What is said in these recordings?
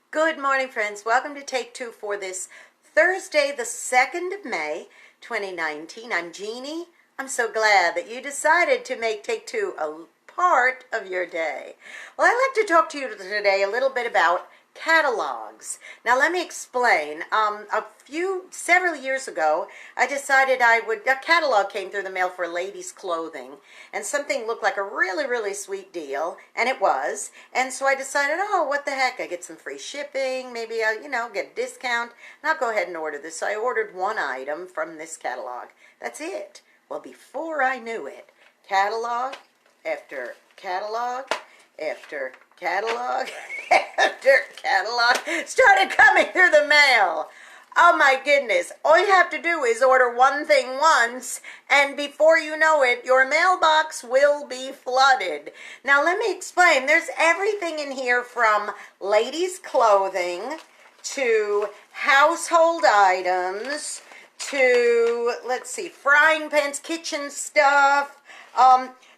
Good morning, friends. Welcome to Take Two for this Thursday, the 2nd of May, 2019. I'm Jeannie. I'm so glad that you decided to make Take Two a part of your day. Well, I'd like to talk to you today a little bit about catalogs. Now, let me explain. Several years ago, I decided a catalog came through the mail for ladies' clothing, and something looked like a really sweet deal, and it was. And so I decided, oh, what the heck, I get some free shipping, maybe I'll, get a discount, and I'll go ahead and order this. So I ordered one item from this catalog. That's it. Well, before I knew it, catalog after catalog after catalog after catalog started coming through the mail. Oh my goodness. All you have to do is order one thing once, and before you know it, your mailbox will be flooded. Now let me explain. There's everything in here from ladies' clothing to household items to, let's see, frying pans, kitchen stuff.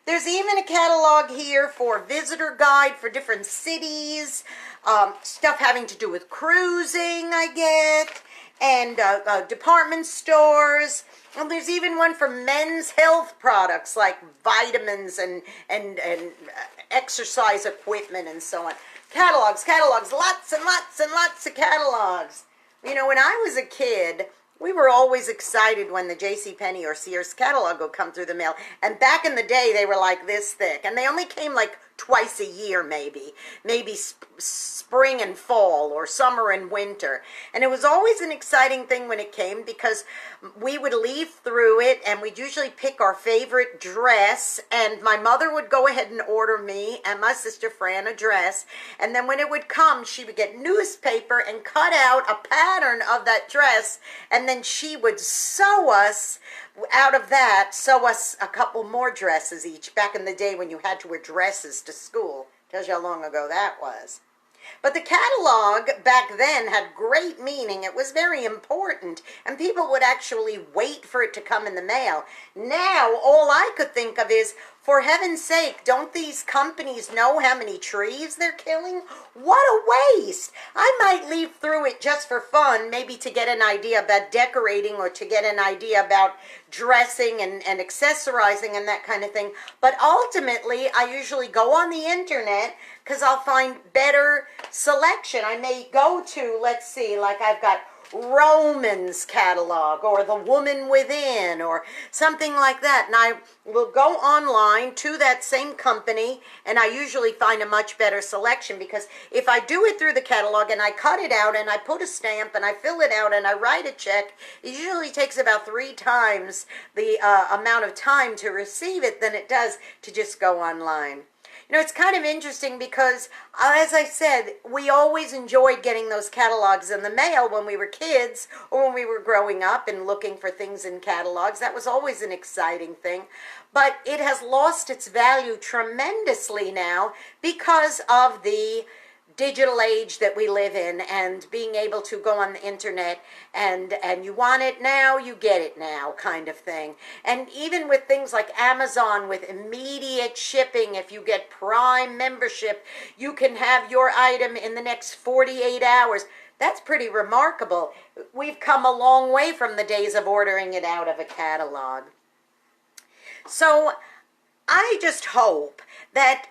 There's even a catalog here for visitor guide for different cities, stuff having to do with cruising, I get, and department stores. And there's even one for men's health products like vitamins and exercise equipment and so on. Catalogs, lots and lots of catalogs. When I was a kid, we were always excited when the JCPenney or Sears catalog would come through the mail. And back in the day, they were like this thick. And they only came like twice a year, maybe. Maybe spring and fall, or summer and winter. And it was always an exciting thing when it came, because we would leaf through it, and we'd usually pick our favorite dress. And my mother would go ahead and order me and my sister Fran a dress. And then when it would come, she would get newspaper and cut out a pattern of that dress. And then she would sew us a couple more dresses each, back in the day when you had to wear dresses to school. Tells you how long ago that was. But the catalog back then had great meaning. It was very important, and people would actually wait for it to come in the mail. Now, all I could think of is, for heaven's sake, don't these companies know how many trees they're killing? What a waste! I might leaf through it just for fun, maybe to get an idea about decorating, or to get an idea about dressing and accessorizing and that kind of thing. But ultimately, I usually go on the internet because I'll find better selection. I may go to, let's see, like I've got Romans catalog, or The Woman Within, or something like that, and I will go online to that same company, and I usually find a much better selection, because if I do it through the catalog and I cut it out and I put a stamp and I fill it out and I write a check, it usually takes about 3 times the amount of time to receive it than it does to just go online. It's kind of interesting because, as I said, we always enjoyed getting those catalogs in the mail when we were kids, or when we were growing up and looking for things in catalogs. That was always an exciting thing. But it has lost its value tremendously now because of the digital age that we live in, and being able to go on the internet and you want it now, you get it now, kind of thing. And even with things like Amazon, with immediate shipping, if you get Prime membership, you can have your item in the next 48 hours. That's pretty remarkable. We've come a long way from the days of ordering it out of a catalog. So I just hope that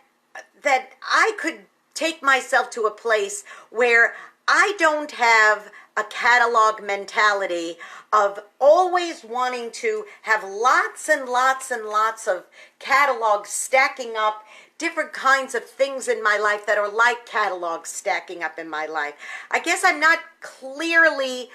I could take myself to a place where I don't have a catalog mentality of always wanting to have lots and lots and lots of catalogs stacking up, different kinds of things in my life that are like catalogs stacking up in my life. I guess I'm not clearly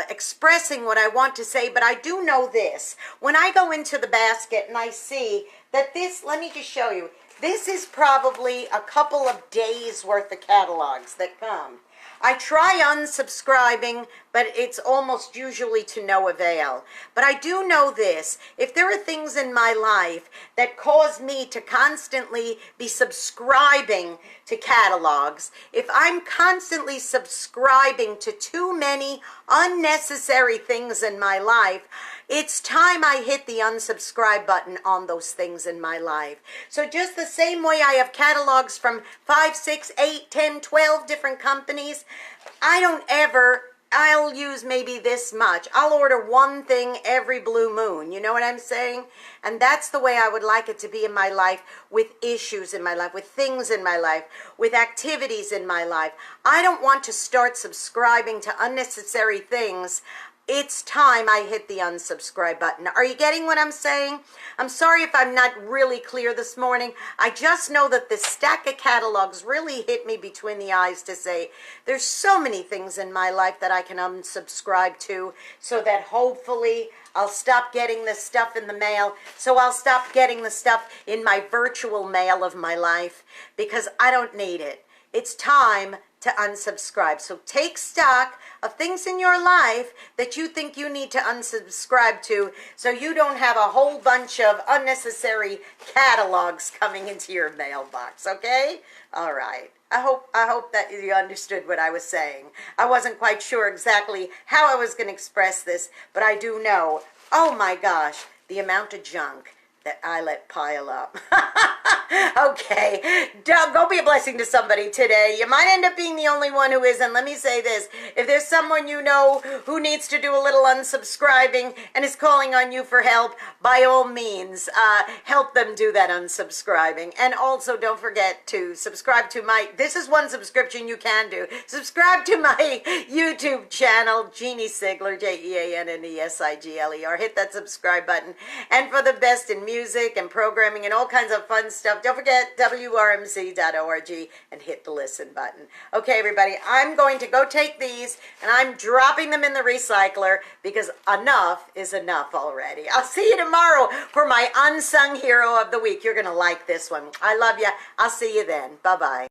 expressing what I want to say, but I do know this. When I go into the basket and I see that this, let me just show you, this is probably a couple of days worth of catalogs that come. I try unsubscribing, but it's almost usually to no avail. But I do know this: if there are things in my life that cause me to constantly be subscribing to catalogs, if I'm constantly subscribing to too many unnecessary things in my life, It's time I hit the unsubscribe button on those things in my life. So just the same way I have catalogs from 5, 6, 8, 10, 12 different companies, I'll use maybe this much. I'll order one thing every blue moon. You know what I'm saying? And that's the way I would like it to be in my life, with issues in my life, with things in my life, with activities in my life. I don't want to start subscribing to unnecessary things. It's time I hit the unsubscribe button. Are you getting what I'm saying? I'm sorry if I'm not really clear this morning. I just know that this stack of catalogs really hit me between the eyes to say there's so many things in my life that I can unsubscribe to, so that hopefully I'll stop getting this stuff in the mail. So I'll stop getting the stuff in my virtual mail of my life, because I don't need it. It's time to unsubscribe. So take stock of things in your life that you think you need to unsubscribe to, so you don't have a whole bunch of unnecessary catalogs coming into your mailbox, okay? All right. I hope that you understood what I was saying. I wasn't quite sure exactly how I was going to express this, but I do know, oh my gosh, the amount of junk that I let pile up. Okay, go be a blessing to somebody today. You might end up being the only one who is, and let me say this. If there's someone you know who needs to do a little unsubscribing and is calling on you for help, by all means, help them do that unsubscribing. And also don't forget to subscribe to this is one subscription you can do. Subscribe to my YouTube channel, Jeanne Sigler, JeanneSigler. Hit that subscribe button. And for the best in music and programming and all kinds of fun stuff, don't forget WRMZ.org and hit the listen button. Okay, everybody, I'm going to go take these and I'm dropping them in the recycler, because enough is enough already. I'll see you tomorrow for my unsung hero of the week. You're going to like this one. I love you. I'll see you then. Bye-bye.